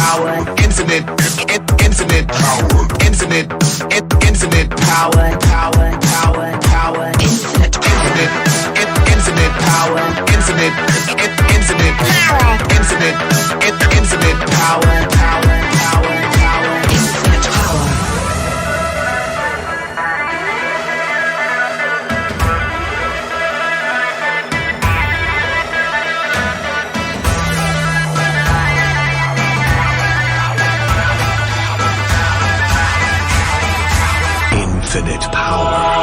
power, infinite, infinite power, infinite, infinite power, power, power, power, infinite, infinite, infinite power, infinite, infinite power, infinite, infinite power, power, power, power, infinite power. Infinite power.